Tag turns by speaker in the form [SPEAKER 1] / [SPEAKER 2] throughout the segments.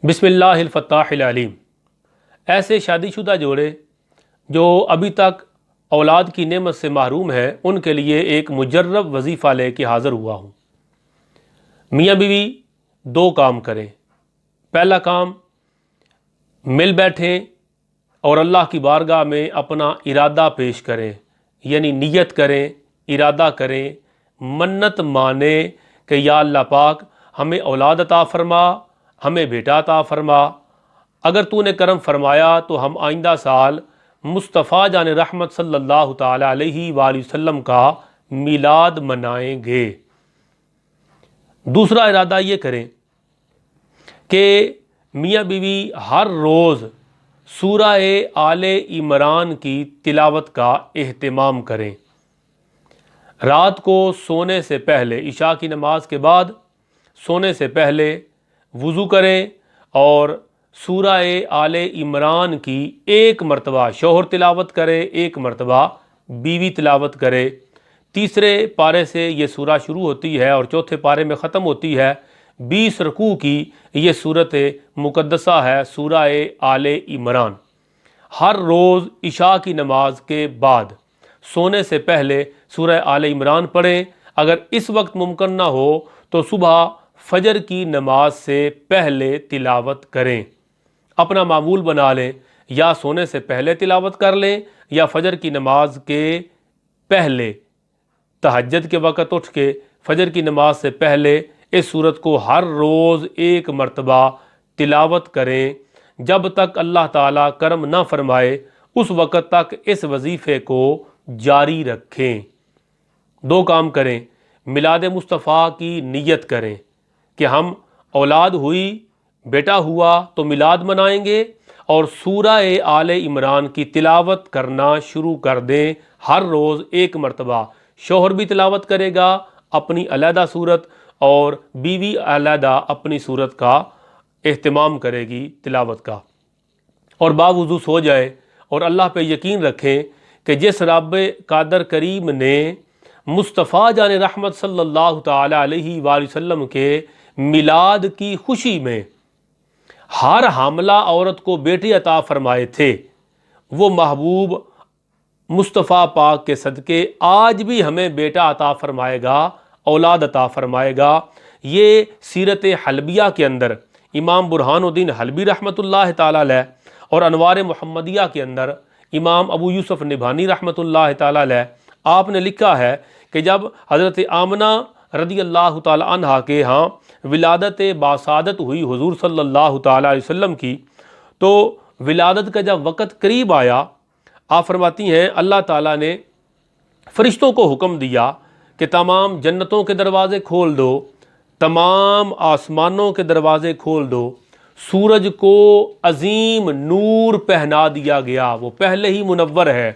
[SPEAKER 1] بسم اللہ الفتاح العلیم۔ ایسے شادی شدہ جوڑے جو ابھی تک اولاد کی نعمت سے محروم ہیں، ان کے لیے ایک مجرب وظیفہ لے کے حاضر ہوا ہوں۔ میاں بیوی دو کام کریں۔ پہلا کام، مل بیٹھیں اور اللہ کی بارگاہ میں اپنا ارادہ پیش کریں، یعنی نیت کریں، ارادہ کریں، منت مانیں کہ یا اللہ پاک ہمیں اولاد عطا فرما، ہمیں بیٹا عطا فرما۔ اگر تو نے کرم فرمایا تو ہم آئندہ سال مصطفیٰ جان رحمت صلی اللہ تعالیٰ علیہ وآلہ وسلم کا میلاد منائیں گے۔ دوسرا ارادہ یہ کریں کہ میاں بیوی ہر روز سورہ آل عمران کی تلاوت کا اہتمام کریں۔ رات کو سونے سے پہلے، عشاء کی نماز کے بعد سونے سے پہلے وضو کریں اور سورہ آل عمران کی ایک مرتبہ شوہر تلاوت کرے، ایک مرتبہ بیوی تلاوت کرے۔ تیسرے پارے سے یہ سورہ شروع ہوتی ہے اور چوتھے پارے میں ختم ہوتی ہے۔ 20 رکوع کی یہ سورت مقدسہ ہے، سورہ آل عمران۔ ہر روز عشاء کی نماز کے بعد سونے سے پہلے سورہ آل عمران پڑھیں۔ اگر اس وقت ممکن نہ ہو تو صبح فجر کی نماز سے پہلے تلاوت کریں۔ اپنا معمول بنا لیں، یا سونے سے پہلے تلاوت کر لیں یا فجر کی نماز کے پہلے، تہجد کے وقت اٹھ کے فجر کی نماز سے پہلے اس سورت کو ہر روز ایک مرتبہ تلاوت کریں۔ جب تک اللہ تعالیٰ کرم نہ فرمائے اس وقت تک اس وظیفے کو جاری رکھیں۔ دو کام کریں، میلاد مصطفیٰ کی نیت کریں کہ ہم اولاد ہوئی، بیٹا ہوا تو میلاد منائیں گے، اور سورہ آل عمران کی تلاوت کرنا شروع کر دیں۔ ہر روز ایک مرتبہ شوہر بھی تلاوت کرے گا اپنی علیحدہ صورت، اور بیوی علیحدہ اپنی صورت کا اہتمام کرے گی تلاوت کا، اور باوضو سو جائے اور اللہ پہ یقین رکھیں کہ جس رب قادر کریم نے مصطفیٰ جان رحمت صلی اللہ تعالیٰ علیہ وآلہ وسلم کے میلاد کی خوشی میں ہر حاملہ عورت کو بیٹی عطا فرمائے تھے، وہ محبوب مصطفیٰ پاک کے صدقے آج بھی ہمیں بیٹا عطا فرمائے گا، اولاد عطا فرمائے گا۔ یہ سیرت حلبیہ کے اندر امام برہان الدین حلبی رحمۃ اللہ تعالیٰ علیہ اور انوار محمدیہ کے اندر امام ابو یوسف نبھانی رحمۃ اللہ تعالیٰ علیہ آپ نے لکھا ہے کہ جب حضرت آمنہ رضی اللہ تعالیٰ عنہ کے ہاں ولادت باسعادت ہوئی حضور صلی اللہ تعالیٰ علیہ وسلم کی، تو ولادت کا جب وقت قریب آیا، آپ فرماتی ہیں اللہ تعالیٰ نے فرشتوں کو حکم دیا کہ تمام جنتوں کے دروازے کھول دو، تمام آسمانوں کے دروازے کھول دو۔ سورج کو عظیم نور پہنا دیا گیا، وہ پہلے ہی منور ہے،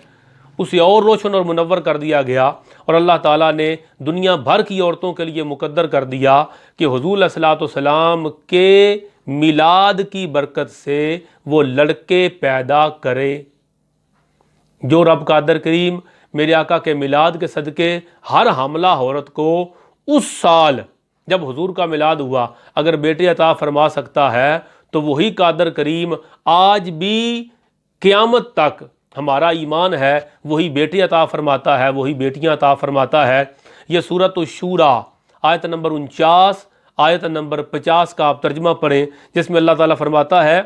[SPEAKER 1] اسے اور روشن اور منور کر دیا گیا، اور اللہ تعالیٰ نے دنیا بھر کی عورتوں کے لیے مقدر کر دیا کہ حضور علیہ الصلوۃ والسلام کے میلاد کی برکت سے وہ لڑکے پیدا کرے۔ جو رب قادر کریم میرے آقا کے میلاد کے صدقے ہر حاملہ عورت کو اس سال جب حضور کا میلاد ہوا اگر بیٹے عطا فرما سکتا ہے، تو وہی قادر کریم آج بھی قیامت تک ہمارا ایمان ہے، وہی بیٹے عطا فرماتا ہے، وہی بیٹیاں عطا فرماتا ہے۔ یہ سورۃ الشورى آیت نمبر 49 آیت نمبر 50 کا آپ ترجمہ پڑھیں، جس میں اللہ تعالیٰ فرماتا ہے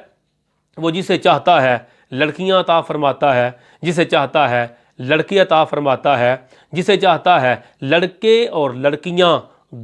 [SPEAKER 1] وہ جسے چاہتا ہے لڑکیاں عطا فرماتا ہے، جسے چاہتا ہے لڑکے عطا فرماتا ہے، جسے چاہتا ہے لڑکے اور لڑکیاں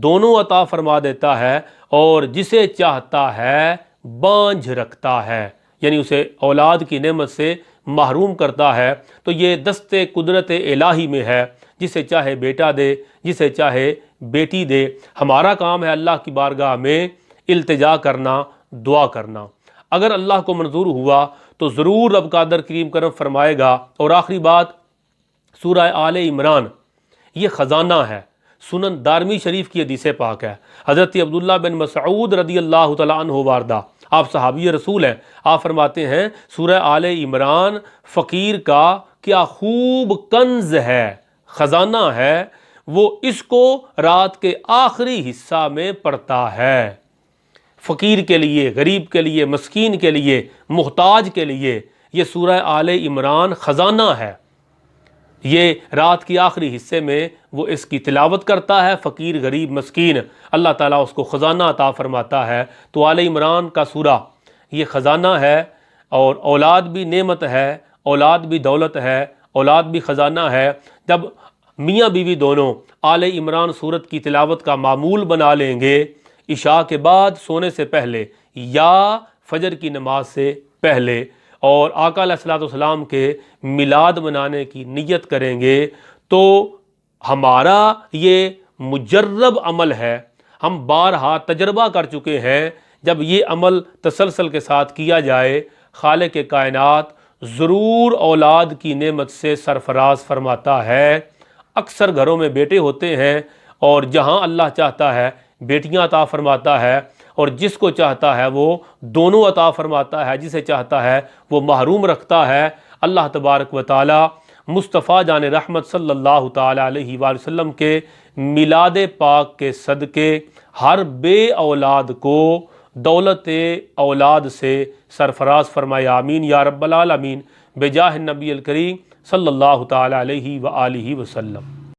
[SPEAKER 1] دونوں عطا فرما دیتا ہے، اور جسے چاہتا ہے بانجھ رکھتا ہے، یعنی اسے اولاد کی نعمت سے محروم کرتا ہے۔ تو یہ دست قدرت الہی میں ہے، جسے چاہے بیٹا دے، جسے چاہے بیٹی دے۔ ہمارا کام ہے اللہ کی بارگاہ میں التجا کرنا، دعا کرنا۔ اگر اللہ کو منظور ہوا تو ضرور رب قادر کریم کرم فرمائے گا۔ اور آخری بات، سورہ آل عمران یہ خزانہ ہے، سنن دارمی شریف کی حدیث پاک ہے۔ حضرت عبداللہ بن مسعود رضی اللہ تعالیٰ عنہ واردہ، آپ صحابی رسول ہیں، آپ فرماتے ہیں سورہ آل عمران فقیر کا کیا خوب کنز ہے، خزانہ ہے، وہ اس کو رات کے آخری حصہ میں پڑھتا ہے۔ فقیر کے لیے، غریب کے لیے، مسکین کے لیے، محتاج کے لیے یہ سورہ آل عمران خزانہ ہے۔ یہ رات کی آخری حصے میں وہ اس کی تلاوت کرتا ہے، فقیر غریب مسکین، اللہ تعالیٰ اس کو خزانہ عطا فرماتا ہے۔ تو آل عمران کا سورہ یہ خزانہ ہے، اور اولاد بھی نعمت ہے، اولاد بھی دولت ہے، اولاد بھی خزانہ ہے۔ جب میاں بیوی دونوں آل عمران سورت کی تلاوت کا معمول بنا لیں گے عشاء کے بعد سونے سے پہلے یا فجر کی نماز سے پہلے، اور آقا علیہ الصلوۃ والسلام کے میلاد منانے کی نیت کریں گے، تو ہمارا یہ مجرب عمل ہے، ہم بارہا تجربہ کر چکے ہیں، جب یہ عمل تسلسل کے ساتھ کیا جائے خالق کائنات ضرور اولاد کی نعمت سے سرفراز فرماتا ہے۔ اکثر گھروں میں بیٹے ہوتے ہیں، اور جہاں اللہ چاہتا ہے بیٹیاں عطا فرماتا ہے، اور جس کو چاہتا ہے وہ دونوں عطا فرماتا ہے، جسے چاہتا ہے وہ محروم رکھتا ہے۔ اللہ تبارک و تعالی مصطفیٰ جان رحمت صلی اللہ تعالی علیہ وآلہ وسلم کے میلاد پاک کے صدقے ہر بے اولاد کو دولت اولاد سے سرفراز فرمائے، آمین یا رب العالمین، بجاہ النبی الکریم صلی اللہ تعالی علیہ وآلہ وسلم۔